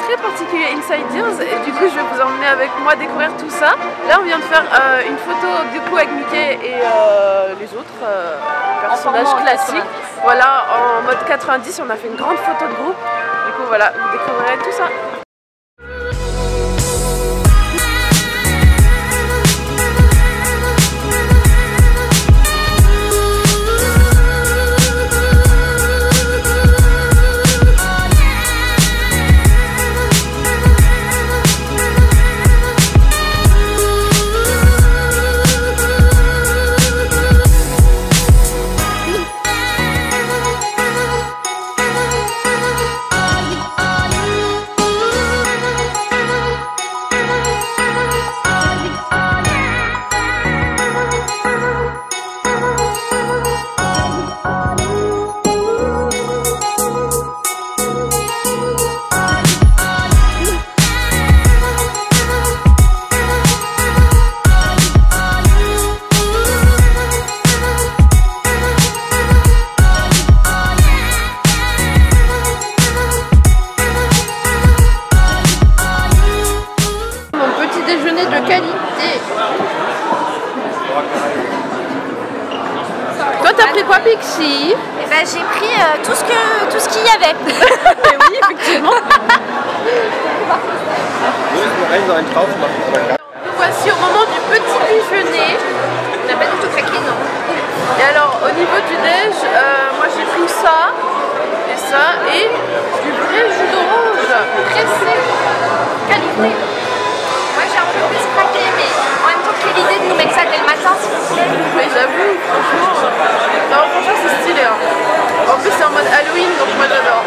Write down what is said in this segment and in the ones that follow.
très particulier Inside Ears et du coup je vais vous emmener avec moi découvrir tout ça. Là on vient de faire une photo du coup avec Mickey et les autres personnages classiques. Voilà, en mode 90, on a fait une grande photo de groupe. Du coup voilà, vous découvrirez tout ça. Toi, t'as pris quoi, Pixie? Eh ben, j'ai pris tout ce qu'il y avait. Oui, effectivement. Nous voici au moment du petit déjeuner. On n'a pas du tout craqué, non? Et alors, au niveau du déj, moi j'ai pris ça et ça et du vrai jus d'orange pressé, qualité. Moi j'ai un peu plus craqué, mais en même temps, quelle idée de nous mettre ça dès le matin, s'il vous plaît. Mais j'avoue, franchement, non, franchement c'est stylé. Hein. En plus c'est en mode Halloween, donc moi j'adore.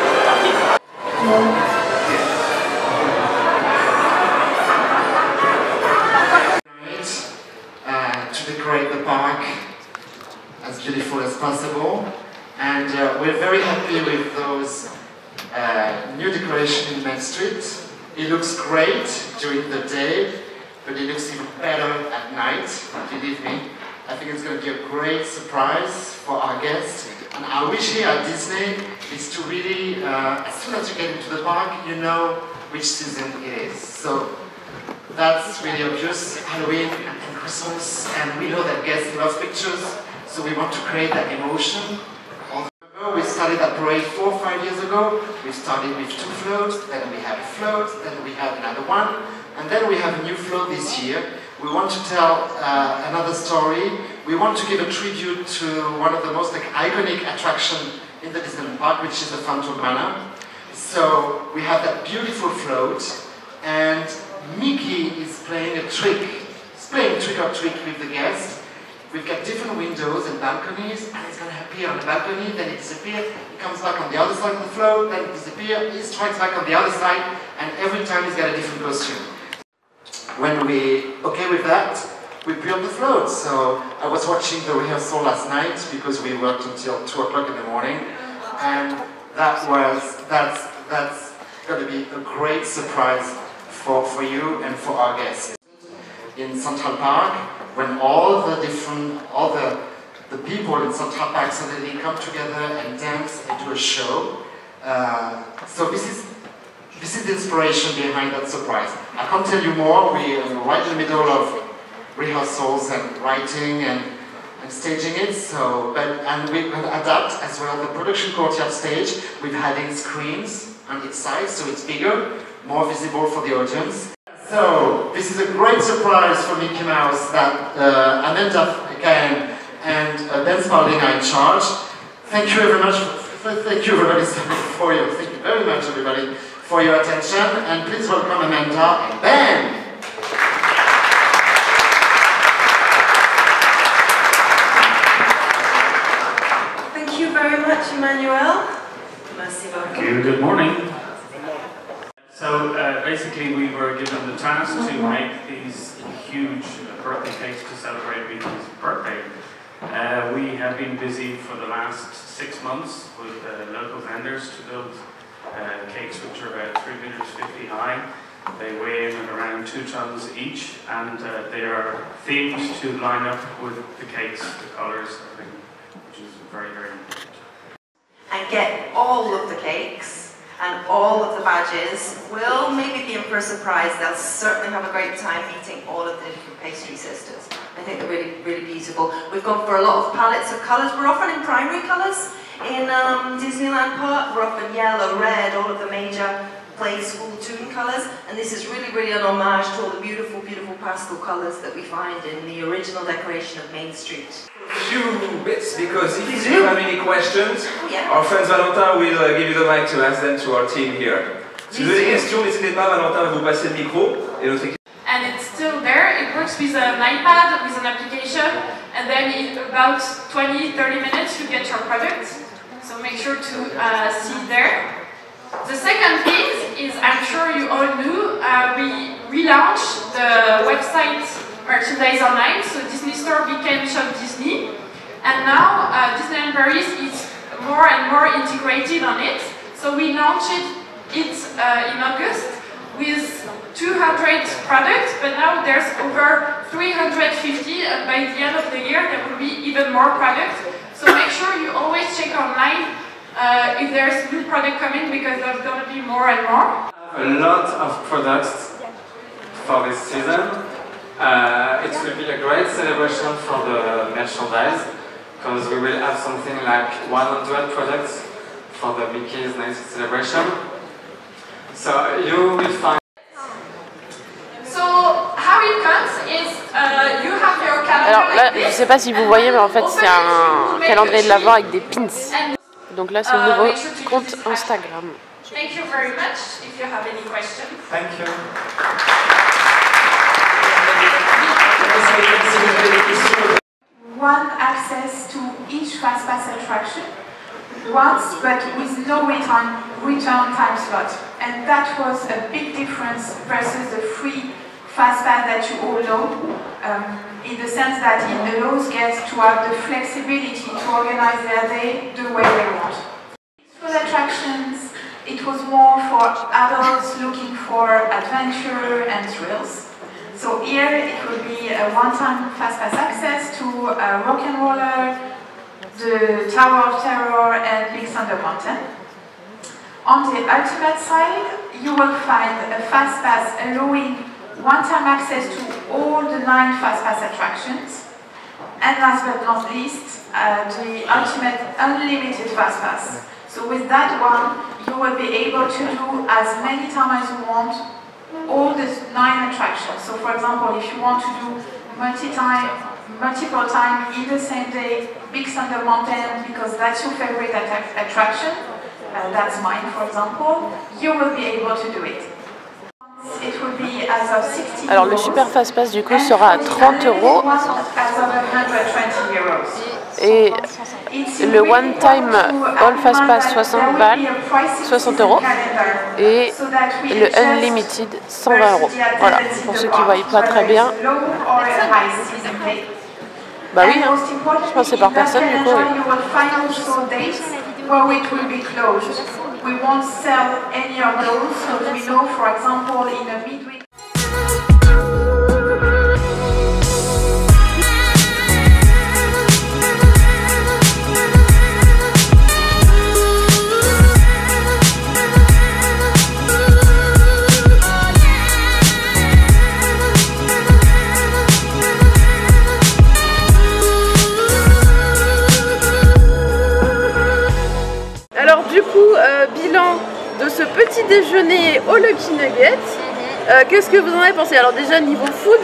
To decorate the park as beautiful as possible, and we're very happy with those new decoration in Main Street. It looks great during the day, but it looks even better at night, believe me. I think it's going to be a great surprise for our guests, and our wish here at Disney is to really, as soon as you get into the park, you know which season it is. So that's really obvious, Halloween and Christmas, and we know that guests love pictures, so we want to create that emotion. Although we started that parade 4 or 5 years ago, we started with 2 floats, then we had a float, then we had another one, and then we have a new float this year. We want to tell another story. We want to give a tribute to one of the most iconic attractions in the Disneyland Park, which is the Phantom Manor. So we have that beautiful float, and Mickey is playing a trick. He's playing trick or treat with the guests. We've got different windows and balconies, and he's going to appear on the balcony, then he disappears, he comes back on the other side of the float, then he disappears, he strikes back on the other side, and every time he's got a different costume. When we're okay with that, we build the float. So I was watching the rehearsal last night because we worked until 2 o'clock in the morning, and that's going to be a great surprise for you and for our guests. In Central Park, when all the people in Central Park suddenly come together and dance and do a show. So this is the inspiration behind that surprise. I can't tell you more. We're right in the middle of rehearsals and writing and staging it. So, and we're going to adapt as well the production courtyard stage with adding screens on its side, so it's bigger, more visible for the audience. So, this is a great surprise for Mickey Mouse that Amanda Cahen and Ben Spalding are in charge. Thank you very much. Thank you everybody for your. Thank you very much everybody for your attention, and please welcome Amanda and Ben. Thank you very much, Emmanuel. Merci beaucoup. Thank you. Good morning. So basically we were given the task to make these huge birthday cakes to celebrate Mickey's birthday. We have been busy for the last 6 months with local vendors to build cakes which are about 3 meters 50 high. They weigh in at around 2 tons each, and they are themed to line up with the cakes, the colours, everything, which is very, very important. And get all of the cakes and all of the badges will maybe be in for a surprise. They'll certainly have a great time meeting all of the different pastry sisters. I think they're really, really beautiful. We've gone for a lot of palettes of colours. We're often in primary colours in Disneyland Park. We're often yellow, red, all of the major play school tune colours, and this is really, really an homage to all the beautiful, beautiful pastel colours that we find in the original decoration of Main Street. Few bits, because if you have any questions, yeah. Our friend Valentin will give you the mic to ask them to our team here. Si vous avez des questions, n'hésitez pas, Valentin va vous passer le micro et notre équipe. And it's still there. It works with an iPad, with an application, and then in about 20-30 minutes you get your product. So make sure to see it there. The second thing is, I'm sure you all knew, we relaunched the website Merchandise Online, so Disney Store became Shop Disney, and now Disneyland Paris is more and more integrated on it. So we launched it in August with 200 products, but now there's over 350, and by the end of the year there will be even more products. So make sure you always check online if there's new product coming, because there's going to be more and more. A lot of products for this season. It will be a great celebration for the merchandise, because we will have something like 100 products for the Mickey's 90th celebration. So you will find. So how it comes is you have your calendar. Alors là, je sais pas si vous voyez, mais en fait c'est un calendrier de l'Avent avec des pins. Donc là c'est le nouveau compte Instagram. Thank you very much. If you have any questions. Thank you. One access to each FastPass attraction once, but with no return time slot. And that was a big difference versus the free FastPass that you all know, in the sense that it allows guests to have the flexibility to organize their day the way they want. For the attractions, it was more for adults looking for adventure and thrills. So here it will be a one-time FastPass access to Rock and Roller, the Tower of Terror and Big Thunder Mountain. On the ultimate side, you will find a FastPass allowing one-time access to all the 9 FastPass attractions. And last but not least, the ultimate unlimited FastPass. So with that one, you will be able to do as many times as you want all the 9 attractions. So for example, if you want to do multiple time in the same day, Big Thunder Mountain, because that's your favorite attraction, that's mine for example, you will be able to do it. It will be as of 60 Alors le Super FastPass du coup sera à 30 € et le One Time All FastPass 60 balles, 60 € et le Unlimited 120 €. Voilà, pour ceux qui ne voient pas très bien. Bah oui, hein. Je pense que c'est par personne du coup. We won't sell any of those, so we know, for example, in a midweek. Alors du coup, bilan de ce petit déjeuner au Lucky Nugget. Qu'est-ce que vous en avez pensé? Alors déjà niveau food,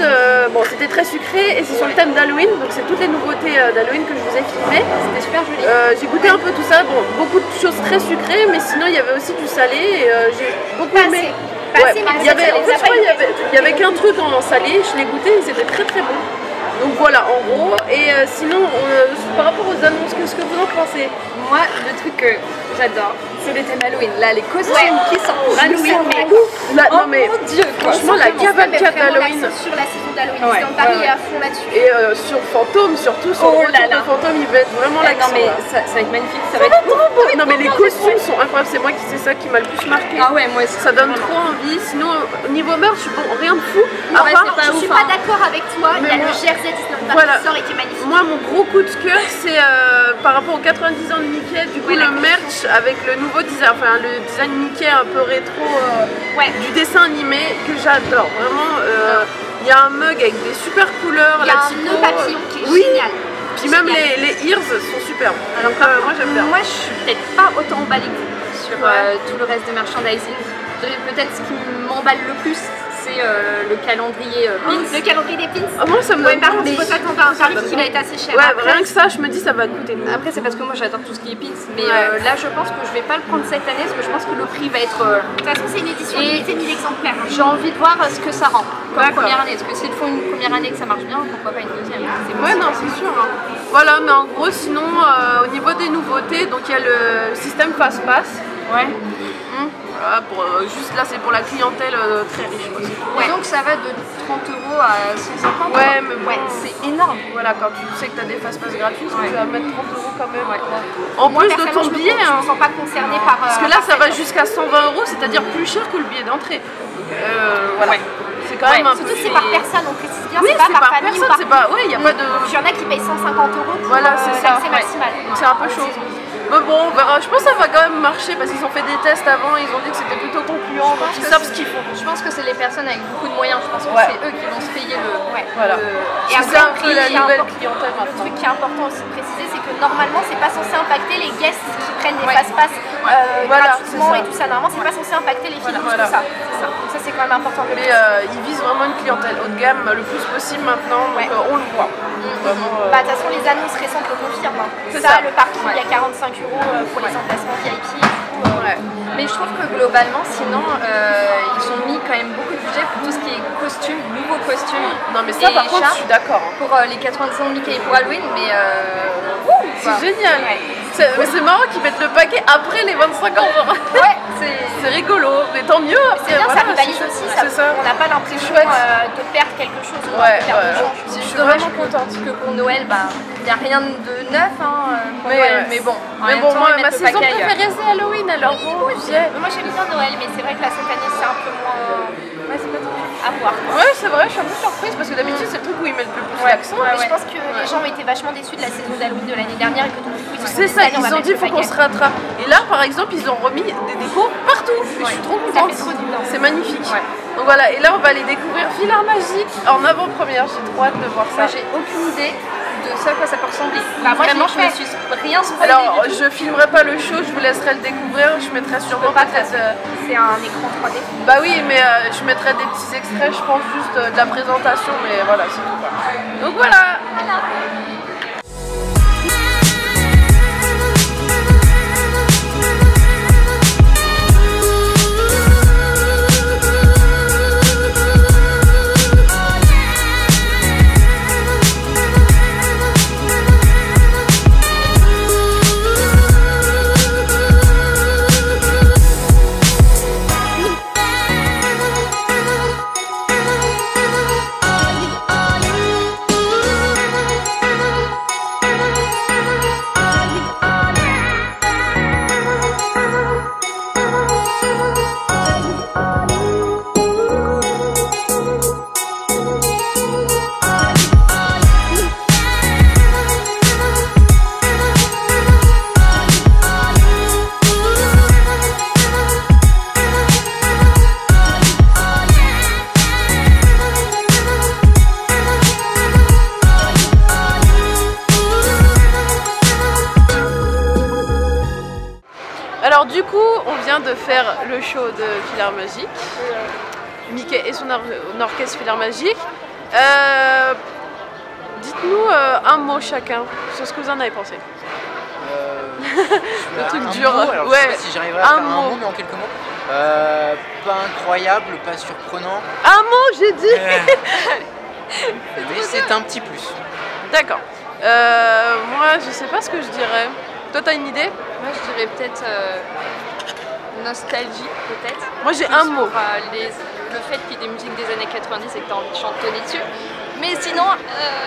bon c'était très sucré et c'est sur le thème d'Halloween, donc c'est toutes les nouveautés d'Halloween que je vous ai filmées. C'était super joli. J'ai goûté un peu tout ça, bon beaucoup de choses très sucrées, mais sinon il y avait aussi du salé et j'ai beaucoup aimé. Ouais, il y avait, en fait, il y avait qu'un truc en salé, je l'ai goûté et c'était très très bon. Donc voilà en gros, et sinon par rapport aux annonces, qu'est-ce que vous en pensez? Moi, le truc que j'adore, c'est les thèmes Halloween. Là, les costumes qui sortent pour Halloween, mais non, mais mon Dieu, franchement, la cavalcade d'Halloween sur la saison d'Halloween. Disneyland Paris est à fond là-dessus. Et sur Fantôme, surtout sur Fantôme, il va être vraiment l'accent. Non mais ça va être magnifique, ça va être trop beau. Non mais les costumes sont incroyables, c'est moi qui sais ça qui m'a le plus marqué. Ah ouais, moi aussi. Ça donne trop envie. Sinon au niveau merch, bon, rien de fou. Je suis pas d'accord avec toi, il y a le jersey Disneyland Paris qui sort et qui est magnifique. Moi mon gros coup de cœur c'est par rapport aux 90 ans de Mickey, du coup le merch avec le nouveau design, enfin le design Mickey un peu rétro du dessin animé que j'adore. Vraiment, il y a un mug avec des super couleurs. Il y a un nœud papillon qui est génial. Puis même les ears sont superbes. Alors moi j'aime bien. Moi je suis peut-être pas autant emballée que vous sur tout le reste de merchandising. Peut-être ce qui m'emballe le plus, c'est le calendrier pins. Le calendrier des pins. Moi ça me donne par contre, il faut s'attendre à un tarif qui va être assez cher. Rien que ça, je me dis ça va coûter. Après c'est parce que moi j'adore tout ce qui est pins, mais là je pense que je vais pas le prendre cette année parce que je pense que le prix va être... De toute façon c'est une édition limitée 1000 exemplaires. J'ai envie de voir ce que ça rend comme première année, parce que s'ils font une première année et que ça marche bien, pourquoi pas une deuxième. Ouais non c'est sûr. Voilà, mais en gros sinon au niveau des nouveautés, donc il y a le système Fast Pass. Voilà, juste là c'est pour la clientèle très riche aussi. Et donc ça va de 30 € à 150 €. Ouais, mais c'est énorme. Voilà, quand tu sais que tu as des Fast Pass gratuits, tu vas mettre 30 € quand même. En plus de ton billet. Je ne me sens pas concernée par... Parce que là ça va jusqu'à 120 €, c'est-à-dire plus cher que le billet d'entrée. Voilà. C'est quand même un surtout c'est par personne, on précise bien, oui, c'est pas par famille personne, c'est pas... Ouais, il n'y a pas de... Il y en a qui payent 150 € pour l'accès maximal. C'est un peu chaud. Mais bon, on verra. Je pense que ça va quand même marcher parce qu'ils ont fait des tests avant, ils ont dit que c'était plutôt concluant, donc ils savent ce qu'ils font. Je pense que c'est les personnes avec beaucoup de moyens, je pense que c'est eux qui vont se payer le... Voilà. Et c'est un peu la nouvelle clientèle maintenant. Le truc qui est important aussi de préciser, c'est que normalement, c'est pas censé impacter les guests qui prennent des fast-pass gratuitement et tout ça. Normalement, c'est pas censé impacter les films, tout ça. Donc ça, c'est quand même important de le préciser. Mais ils visent vraiment une clientèle haut de gamme le plus possible maintenant, donc on le voit. De toute façon, les annonces récentes le confirment. C'est ça, le parking, il y a 45 € pour les emplacements VIP. Mais je trouve que globalement, sinon, ils ont mis quand même beaucoup de budget pour tout ce qui est costumes, nouveaux costumes. Non, mais ça, par contre, je suis d'accord. Pour les 90 ans de Mickey et pour Halloween, mais c'est génial. Mais c'est marrant qu'ils mettent le paquet après les 25 ans. C'est rigolo, mais tant mieux. C'est bien, ça rivalise aussi. On n'a pas l'impression de perdre quelque chose. Je suis vraiment contente que pour Noël, il n'y a rien de neuf pour Noël. Mais bon, moi, ma saison préférée c'est Halloween, alors moi j'aime bien Noël, mais c'est vrai que là cette année c'est un peu moins... c'est pas trop à voir. Ouais, c'est vrai, je suis un peu surprise parce que d'habitude c'est le truc où ils mettent le plus l'accent. Je pense que les gens ont été vachement déçus de la saison d'Halloween de l'année dernière et que donc du coup ils c'est ça, ils ont dit il faut qu'on se rattrape. Et là par exemple ils ont remis des décos partout. Et je suis trop contente. C'est magnifique. Donc voilà, et là on va aller découvrir Filard Magique en avant-première. J'ai trop hâte de voir ça. Moi j'ai aucune idée de ce à quoi ça peut ressembler. Vraiment je me suis rien spoilé. Alors je filmerai pas le show, je vous laisserai le découvrir. Je mettrai sûrement peut-être... C'est un écran 3D. Bah oui, mais je mettrai des petits extraits, je pense juste de la présentation, mais voilà, c'est tout. Donc voilà. Alors du coup, on vient de faire le show de Filard Magique, Mickey et son orchestre Filard Magique. Dites-nous un mot chacun sur ce que vous en avez pensé. Le truc dur. Alors, je sais pas si j'arriverai à faire un mot, mais en quelques mots. Pas incroyable, pas surprenant. Un mot, j'ai dit. Mais c'est un petit plus. D'accord. Moi, je sais pas ce que je dirais. Toi, t'as une idée? Moi, je dirais peut-être nostalgie, peut-être. Moi, j'ai un mot. le fait qu'il y ait des musiques des années 90 et que tu as envie de chantonner dessus. Mais sinon,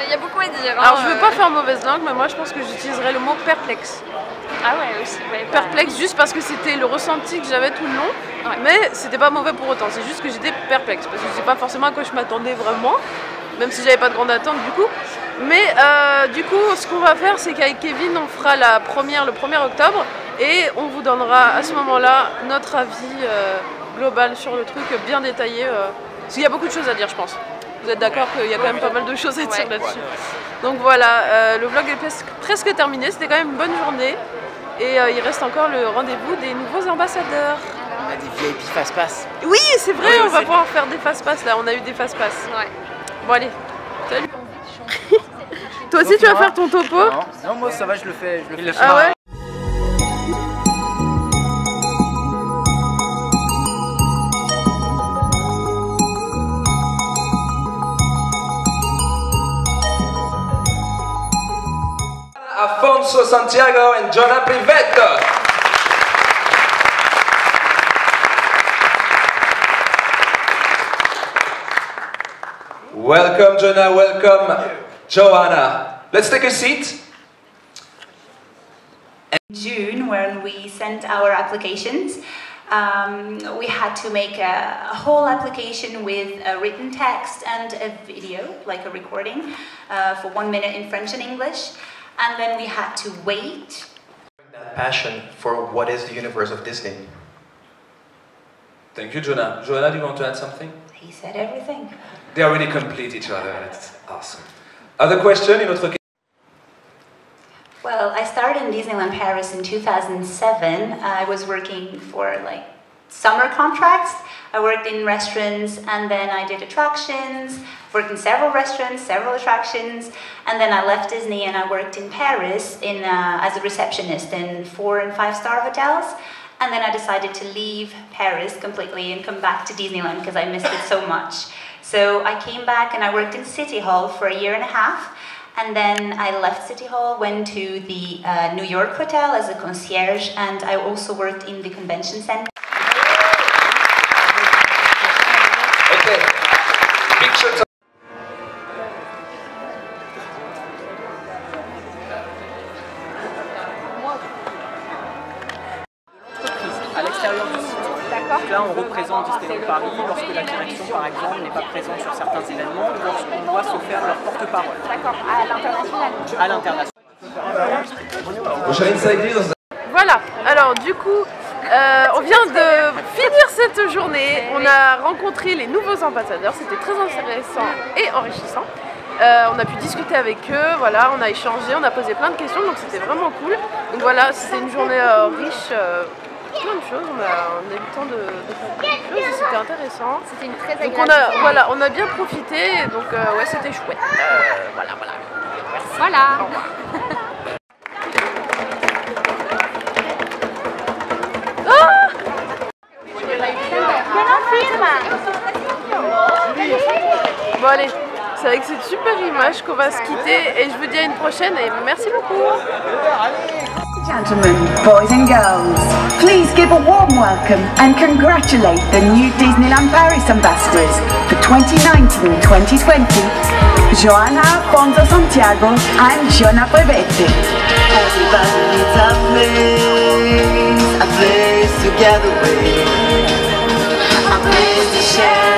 il y a beaucoup à dire. Alors je veux pas faire mauvaise langue, mais moi je pense que j'utiliserais le mot perplexe. Ah ouais, aussi. Ouais, perplexe juste parce que c'était le ressenti que j'avais tout le long, mais c'était pas mauvais pour autant, c'est juste que j'étais perplexe, parce que je sais pas forcément à quoi je m'attendais vraiment, même si j'avais pas de grande attente du coup. Mais du coup, ce qu'on va faire, c'est qu'avec Kevin, on fera la première le 1er octobre, et on vous donnera à ce moment-là notre avis global sur le truc, bien détaillé, parce qu'il y a beaucoup de choses à dire, je pense. Vous êtes d'accord qu'il y a quand même pas mal de choses à dire là-dessus. Donc voilà, le vlog est presque terminé, c'était quand même une bonne journée. Et il reste encore le rendez-vous des nouveaux ambassadeurs. On a des VIP fast-pass. Oui, c'est vrai, on va pouvoir faire des fast-pass là, on a eu des fast-pass. Ouais. Bon allez, salut. Toi aussi tu vas faire ton topo? Non, moi ça va, je le fais. Ah ouais? Afonso Santiago and Jonah Privetto. Welcome, Jonah. Welcome, Joanna. Let's take a seat. In June, when we sent our applications, we had to make a whole application with a written text and a video, like a recording, for 1 minute in French and English. And then we had to wait. That passion for what is the universe of Disney. Thank you, Jonah. Joanna, do you want to add something? He said everything. They already complete each other. It's awesome. Other question? Une autre question? Well, I started in Disneyland Paris in 2007. I was working for like summer contracts. I worked in restaurants and then I did attractions, worked in several restaurants, several attractions, and then I left Disney and I worked in Paris as a receptionist in 4- and 5-star hotels. And then I decided to leave Paris completely and come back to Disneyland because I missed it so much. So I came back and I worked in City Hall for 1.5 years. And then I left City Hall, went to the New York hotel as a concierge, and I also worked in the convention center. Okay. Picture time. À l'extérieur du site. Donc là, on représente Disneyland Paris lorsque la direction, par exemple, n'est pas présente sur certains événements ou lorsqu'on doit se faire leur porte-parole. D'accord, à l'international. À l'international. Voilà, alors du coup, on vient de finir cette journée. On a rencontré les nouveaux ambassadeurs, c'était très intéressant et enrichissant. On a pu discuter avec eux, voilà, on a échangé, on a posé plein de questions, donc c'était vraiment cool. Donc voilà, c'était une journée riche, plein de choses, on a eu le temps de faire plein de choses, c'était intéressant. C'était une très agréable donc voilà, on a bien profité, donc ouais, c'était chouette. Voilà. Voilà. Au revoir. Bon allez, c'est avec cette super image qu'on va se quitter et je vous dis à une prochaine et merci beaucoup. Gentlemen, boys and girls, please give a warm welcome and congratulate the new Disneyland Paris ambassadors for 2019-2020, Joanna Afonso Santiago and Jonah Privetto. Everybody needs a place together with, a place to share.